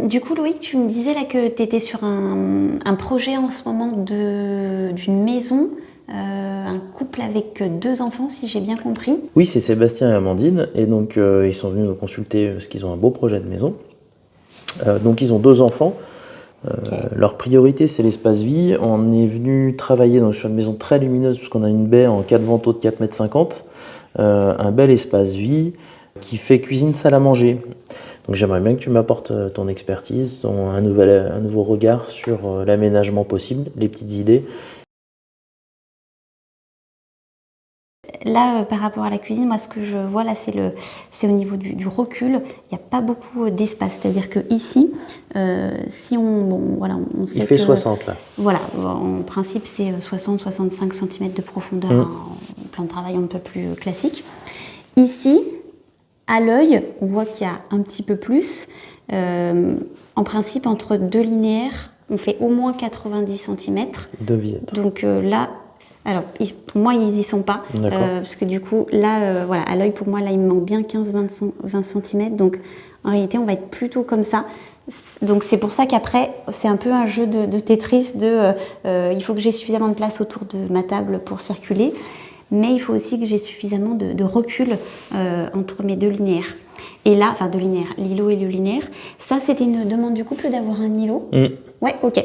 Du coup, Loïc, tu me disais là que tu étais sur un projet en ce moment d'une maison, un couple avec 2 enfants, si j'ai bien compris. Oui, c'est Sébastien et Amandine, et donc ils sont venus nous consulter parce qu'ils ont un beau projet de maison. Donc ils ont 2 enfants. Ok. Leur priorité, c'est l'espace vie. On est venu travailler donc, sur une maison très lumineuse puisqu'on a une baie en 4 vantaux de 4,50 m, un bel espace vie qui fait cuisine salle à manger. Donc j'aimerais bien que tu m'apportes ton expertise, un nouveau regard sur l'aménagement possible, les petites idées. Là, par rapport à la cuisine, moi, ce que je vois là, c'est au niveau du recul. Il n'y a pas beaucoup d'espace. C'est-à-dire que ici, si voilà, on sait Il fait que 60 là. voilà, en principe, c'est 60-65 cm de profondeur, en plan de travail un peu plus classique. Ici, à l'œil, on voit qu'il y a un petit peu plus. En principe, entre 2 linéaires, on fait au moins 90 cm. De vitres. Donc là, alors pour moi, ils y sont pas. Parce que du coup, là, voilà, à l'œil, pour moi, là, il me manque bien 15-20 cm. Donc en réalité, on va être plutôt comme ça. Donc c'est pour ça qu'après, c'est un peu un jeu de Tetris. Il faut que j'ai suffisamment de place autour de ma table pour circuler. Mais il faut aussi que j'ai suffisamment de recul entre mes 2 linéaires. Et là, enfin 2 linéaires, l'îlot et le linéaire. Ça, c'était une demande du couple d'avoir un îlot. Ouais, ok.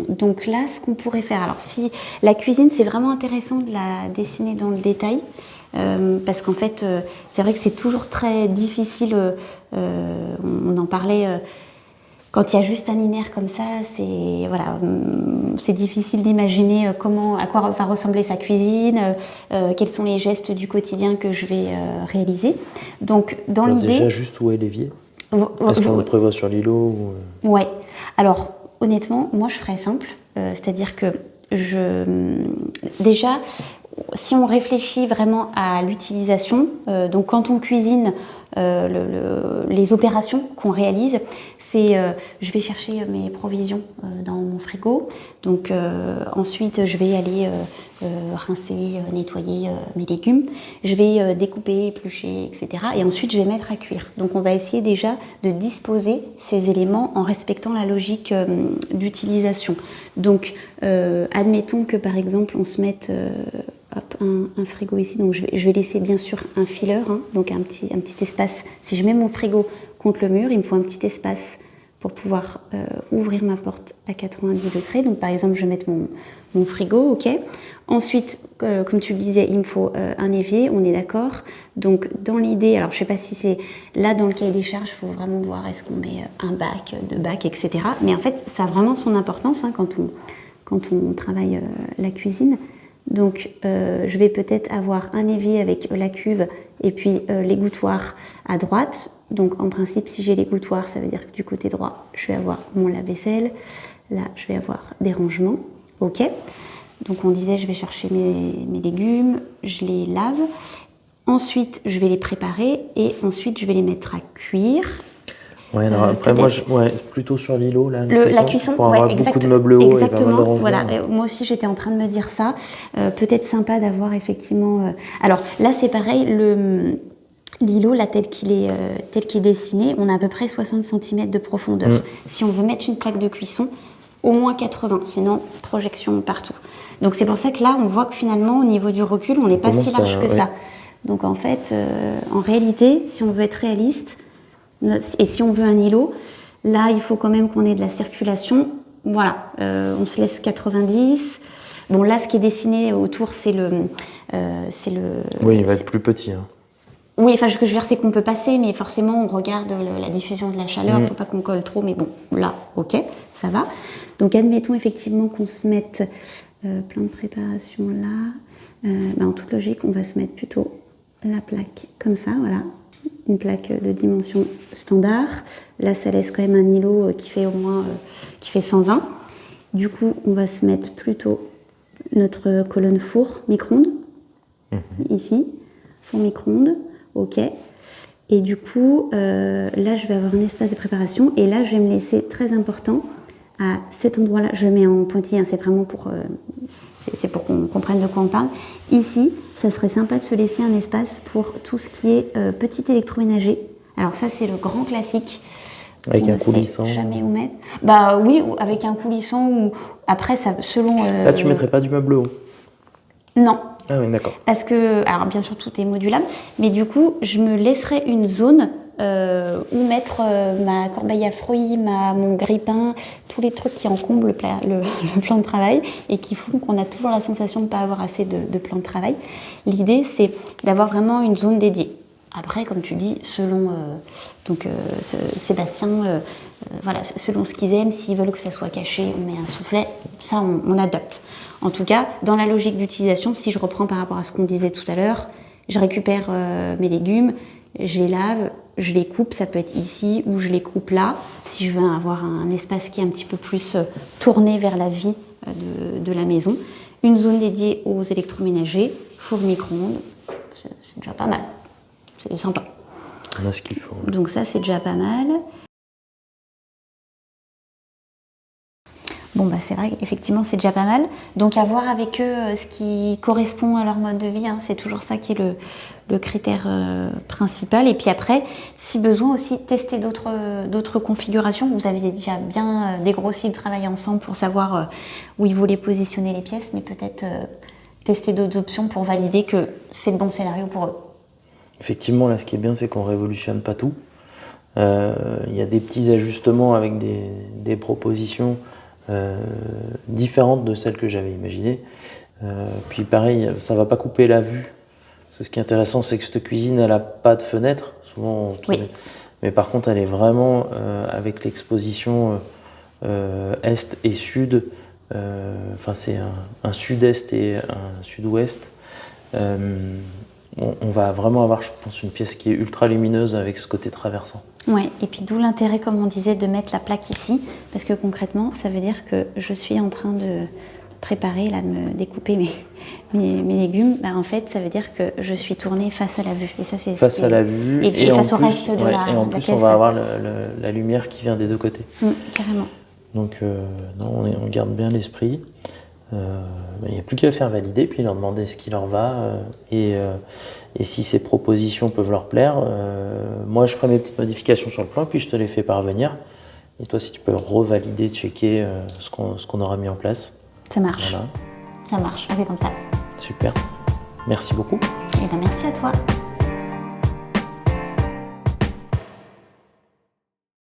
Donc là, ce qu'on pourrait faire, alors si la cuisine, c'est vraiment intéressant de la dessiner dans le détail. Parce qu'en fait, c'est vrai que c'est toujours très difficile, on en parlait, quand il y a juste un linéaire comme ça, c'est voilà, c'est difficile d'imaginer à quoi va ressembler sa cuisine, quels sont les gestes du quotidien que je vais réaliser. Donc dans l'idée... Déjà, juste où est l'évier? Est-ce qu'on le prévoit sur l'îlot ou... Ouais. Alors, honnêtement, moi, je ferais simple. C'est-à-dire que déjà, si on réfléchit vraiment à l'utilisation, donc quand on cuisine, les opérations qu'on réalise, c'est je vais chercher mes provisions dans mon frigo. Donc ensuite, je vais aller rincer, nettoyer mes légumes. Je vais découper, éplucher, etc. Et ensuite, je vais mettre à cuire. Donc on va essayer déjà de disposer ces éléments en respectant la logique d'utilisation. Donc admettons que par exemple, on se mette... hop, un frigo ici, donc je vais laisser bien sûr un filler, donc un petit espace. Si je mets mon frigo contre le mur, il me faut un petit espace pour pouvoir ouvrir ma porte à 90 degrés. Donc par exemple, je vais mettre mon frigo, ok. Ensuite, comme tu le disais, il me faut un évier, on est d'accord. Donc dans l'idée, alors je sais pas si c'est là dans le cahier des charges, il faut vraiment voir est-ce qu'on met un bac, 2 bacs, etc. Mais en fait, ça a vraiment son importance quand on travaille la cuisine. Donc je vais peut-être avoir un évier avec la cuve et puis l'égouttoir à droite. Donc en principe, si j'ai l'égouttoir, ça veut dire que du côté droit, je vais avoir mon lave-vaisselle. Là, je vais avoir des rangements. Ok. Donc on disait, je vais chercher mes légumes, je les lave. Ensuite, je vais les préparer et ensuite, je vais les mettre à cuire. Ouais, alors après, moi, plutôt sur l'îlot, là, la cuisson, pour avoir beaucoup de meubles hauts et pas mal de rangements. Voilà. Moi aussi, j'étais en train de me dire ça. Peut-être sympa d'avoir effectivement... Alors là, c'est pareil, l'îlot, là, tel qu'il est dessiné, on a à peu près 60 cm de profondeur. Si on veut mettre une plaque de cuisson, au moins 80, sinon projection partout. Donc c'est pour ça que là, on voit que finalement, au niveau du recul, on n'est pas si large que ça. Donc en fait, en réalité, si on veut être réaliste, et si on veut un îlot, là, il faut quand même qu'on ait de la circulation. Voilà, on se laisse 90. Bon, là, ce qui est dessiné autour, c'est le... Oui, il va être plus petit. Oui, enfin, ce que je veux dire, c'est qu'on peut passer, mais forcément, on regarde la diffusion de la chaleur. Il ne faut pas qu'on colle trop, mais bon, là, ok, ça va. Donc, admettons effectivement qu'on se mette plein de préparations là. En toute logique, on va se mettre plutôt la plaque comme ça, voilà. Une plaque de dimension standard. Là, ça laisse quand même un îlot qui fait au moins qui fait 120. Du coup, on va se mettre plutôt notre colonne four micro-ondes. Ici, four micro-ondes, ok. Et du coup, là, je vais avoir un espace de préparation. Et là, je vais me laisser, très important, à cet endroit-là, je mets en pointillé, c'est vraiment pour... c'est pour qu'on comprenne de quoi on parle. Ici, ça serait sympa de se laisser un espace pour tout ce qui est petit électroménager. Alors ça, c'est le grand classique. Avec On un ne sait coulissant. jamais où mettre. Bah oui, avec un coulissant ou après ça selon. Là, tu mettrais pas du meuble haut? Non, Ah oui, d'accord. parce que alors bien sûr tout est modulable, mais du coup je me laisserai une zone où mettre ma corbeille à fruits, mon grille-pain, tous les trucs qui encombrent le plan de travail et qui font qu'on a toujours la sensation de ne pas avoir assez de plan de travail. L'idée c'est d'avoir vraiment une zone dédiée. Après, comme tu dis, selon Sébastien, voilà, selon ce qu'ils aiment, s'ils veulent que ça soit caché, on met un soufflet, ça on adopte. En tout cas, dans la logique d'utilisation, si je reprends par rapport à ce qu'on disait tout à l'heure, je récupère mes légumes, je les lave, je les coupe, ça peut être ici ou je les coupe là, si je veux avoir un espace qui est un petit peu plus tourné vers la vie de la maison. Une zone dédiée aux électroménagers, four micro-ondes, c'est déjà pas mal. C'est sympa. On a ce qu'il faut. Donc ça, c'est déjà pas mal. Bon, bah c'est vrai qu'effectivement, c'est déjà pas mal. Donc à voir avec eux ce qui correspond à leur mode de vie. Hein. C'est toujours ça qui est le critère principal. Et puis après, si besoin aussi, tester d'autres configurations. Vous aviez déjà bien dégrossi le travail ensemble pour savoir où ils voulaient positionner les pièces, mais peut-être tester d'autres options pour valider que c'est le bon scénario pour eux. Effectivement, là, ce qui est bien, c'est qu'on révolutionne pas tout. Il y a des petits ajustements avec des propositions différentes de celles que j'avais imaginées. Puis pareil, ça va pas couper la vue. Parce que ce qui est intéressant, c'est que cette cuisine, elle a pas de fenêtre. Souvent, Oui. Mais par contre, elle est vraiment avec l'exposition est et sud. Enfin, c'est un sud-est et un sud-ouest. On va vraiment avoir, je pense, une pièce qui est ultra lumineuse avec ce côté traversant. Ouais, et puis d'où l'intérêt, comme on disait, de mettre la plaque ici, parce que concrètement, ça veut dire que je suis en train de préparer, là, de me découper mes légumes. Bah, en fait, ça veut dire que je suis tournée face à la vue. Et ça, c'est face à la vue. Et face au reste de ouais, la Et en la plus, pièce. on va avoir la lumière qui vient des deux côtés. Carrément. Donc, non, on garde bien l'esprit. Il n'y a plus qu'à faire valider, puis leur demander ce qui leur va et si ces propositions peuvent leur plaire. Moi, je ferai mes petites modifications sur le plan, puis je te les fais parvenir. Et toi, si tu peux revalider, checker ce qu'on aura mis en place. Ça marche. Voilà. Ça marche, on fait comme ça. Super. Merci beaucoup. Et ben merci à toi.